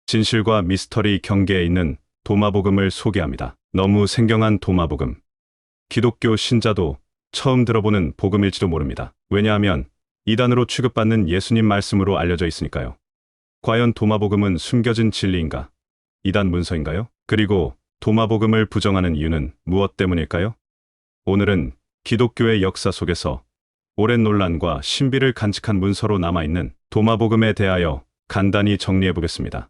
진실과 미스터리 경계에 있는 도마복음을 소개합니다. 너무 생경한 도마복음. 기독교 신자도 처음 들어보는 복음일지도 모릅니다. 왜냐하면 이단으로 취급받는 예수님 말씀으로 알려져 있으니까요. 과연 도마복음은 숨겨진 진리인가? 이단 문서인가요? 그리고 도마복음을 부정하는 이유는 무엇 때문일까요? 오늘은 기독교의 역사 속에서 오랜 논란과 신비를 간직한 문서로 남아있는 도마복음에 대하여 간단히 정리해 보겠습니다.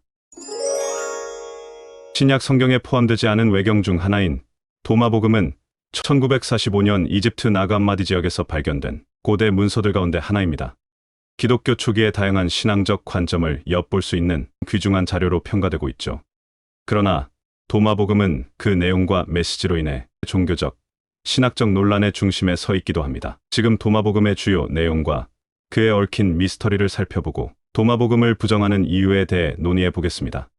신약 성경에 포함되지 않은 외경 중 하나인 도마복음은 1945년 이집트 나감마디 지역에서 발견된 고대 문서들 가운데 하나입니다. 기독교 초기의 다양한 신앙적 관점을 엿볼 수 있는 귀중한 자료로 평가되고 있죠. 그러나 도마복음은 그 내용과 메시지로 인해 종교적, 신학적 논란의 중심에 서 있기도 합니다. 지금 도마복음의 주요 내용과 그에 얽힌 미스터리를 살펴보고 도마복음을 부정하는 이유에 대해 논의해 보겠습니다.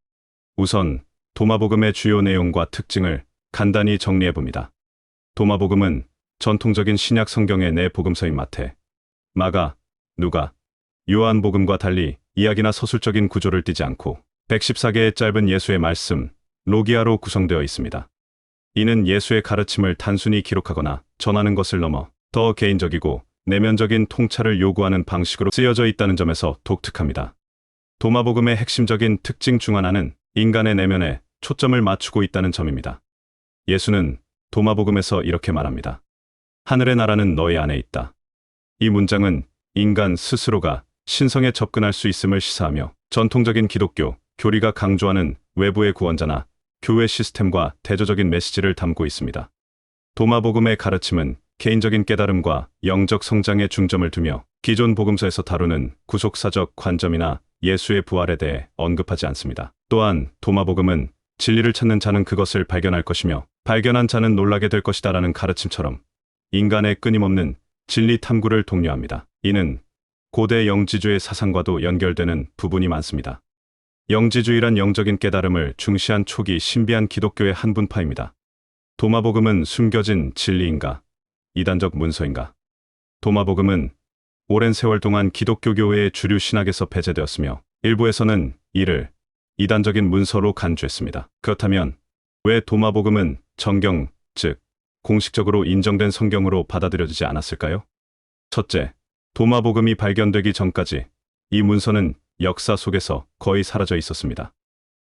우선 도마복음의 주요 내용과 특징을 간단히 정리해 봅니다. 도마복음은 전통적인 신약 성경의 네 복음서인 마태, 마가, 누가, 요한복음과 달리 이야기나 서술적인 구조를 띠지 않고 114개의 짧은 예수의 말씀, 로기아로 구성되어 있습니다. 이는 예수의 가르침을 단순히 기록하거나 전하는 것을 넘어 더 개인적이고 내면적인 통찰을 요구하는 방식으로 쓰여져 있다는 점에서 독특합니다. 도마복음의 핵심적인 특징 중 하나는 인간의 내면에 초점을 맞추고 있다는 점입니다. 예수는 도마복음에서 이렇게 말합니다. 하늘의 나라는 너희 안에 있다. 이 문장은 인간 스스로가 신성에 접근할 수 있음을 시사하며 전통적인 기독교, 교리가 강조하는 외부의 구원자나 교회 시스템과 대조적인 메시지를 담고 있습니다. 도마복음의 가르침은 개인적인 깨달음과 영적 성장에 중점을 두며 기존 복음서에서 다루는 구속사적 관점이나 예수의 부활에 대해 언급하지 않습니다. 또한 도마복음은 진리를 찾는 자는 그것을 발견할 것이며 발견한 자는 놀라게 될 것이다라는 가르침처럼 인간의 끊임없는 진리 탐구를 독려합니다. 이는 고대 영지주의 사상과도 연결되는 부분이 많습니다. 영지주의란 영적인 깨달음을 중시한 초기 신비한 기독교의 한 분파입니다. 도마복음은 숨겨진 진리인가? 이단적 문서인가? 도마복음은 오랜 세월 동안 기독교 교회의 주류 신학에서 배제되었으며 일부에서는 이를 이단적인 문서로 간주했습니다. 그렇다면 왜 도마복음은 정경, 즉 공식적으로 인정된 성경으로 받아들여지지 않았을까요? 첫째, 도마복음이 발견되기 전까지 이 문서는 역사 속에서 거의 사라져 있었습니다.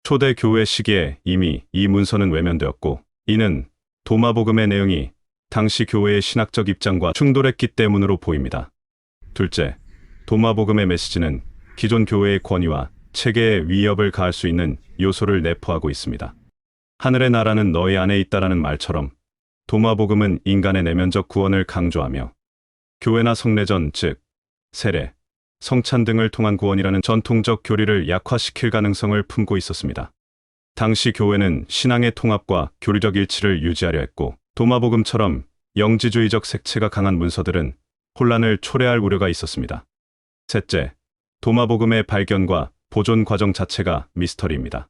초대 교회 시기에 이미 이 문서는 외면되었고, 이는 도마복음의 내용이 당시 교회의 신학적 입장과 충돌했기 때문으로 보입니다. 둘째, 도마복음의 메시지는 기존 교회의 권위와 체계에 위협을 가할 수 있는 요소를 내포하고 있습니다. 하늘의 나라는 너희 안에 있다라는 말처럼 도마복음은 인간의 내면적 구원을 강조하며 교회나 성례전, 즉 세례, 성찬 등을 통한 구원이라는 전통적 교리를 약화시킬 가능성을 품고 있었습니다. 당시 교회는 신앙의 통합과 교리적 일치를 유지하려 했고, 도마복음처럼 영지주의적 색채가 강한 문서들은 혼란을 초래할 우려가 있었습니다. 셋째, 도마복음의 발견과 보존 과정 자체가 미스터리입니다.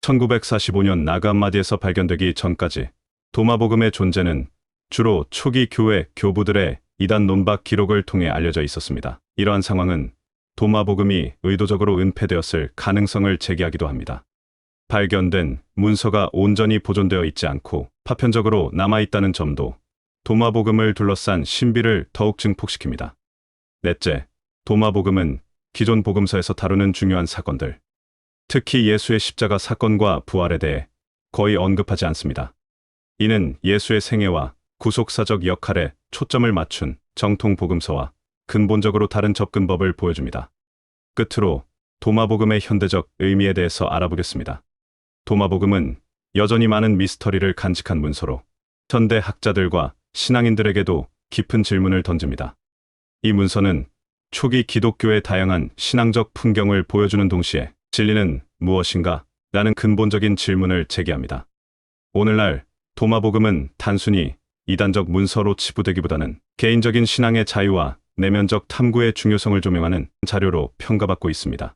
1945년 나감마디에서 발견되기 전까지 도마복음의 존재는 주로 초기 교회 교부들의 이단 논박 기록을 통해 알려져 있었습니다. 이러한 상황은 도마복음이 의도적으로 은폐되었을 가능성을 제기하기도 합니다. 발견된 문서가 온전히 보존되어 있지 않고 파편적으로 남아있다는 점도 도마복음을 둘러싼 신비를 더욱 증폭시킵니다. 넷째, 도마복음은 기존 복음서에서 다루는 중요한 사건들, 특히 예수의 십자가 사건과 부활에 대해 거의 언급하지 않습니다. 이는 예수의 생애와 구속사적 역할에 초점을 맞춘 정통 복음서와 근본적으로 다른 접근법을 보여줍니다. 끝으로 도마복음의 현대적 의미에 대해서 알아보겠습니다. 도마복음은 여전히 많은 미스터리를 간직한 문서로 현대 학자들과 신앙인들에게도 깊은 질문을 던집니다. 이 문서는 초기 기독교의 다양한 신앙적 풍경을 보여주는 동시에 진리는 무엇인가? 라는 근본적인 질문을 제기합니다. 오늘날 도마복음은 단순히 이단적 문서로 치부되기보다는 개인적인 신앙의 자유와 내면적 탐구의 중요성을 조명하는 자료로 평가받고 있습니다.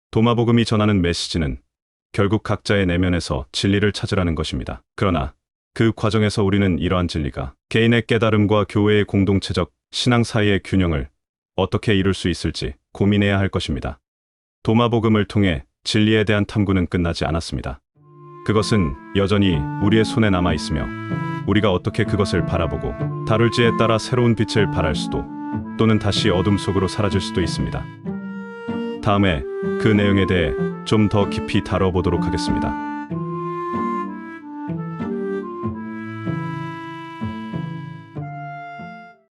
도마복음이 전하는 메시지는 결국 각자의 내면에서 진리를 찾으라는 것입니다. 그러나 그 과정에서 우리는 이러한 진리가 개인의 깨달음과 교회의 공동체적 신앙 사이의 균형을 어떻게 이룰 수 있을지 고민해야 할 것입니다. 도마복음을 통해 진리에 대한 탐구는 끝나지 않았습니다. 그것은 여전히 우리의 손에 남아 있으며 우리가 어떻게 그것을 바라보고 다룰지에 따라 새로운 빛을 발할 수도 또는 다시 어둠 속으로 사라질 수도 있습니다. 다음에 그 내용에 대해 좀 더 깊이 다뤄보도록 하겠습니다.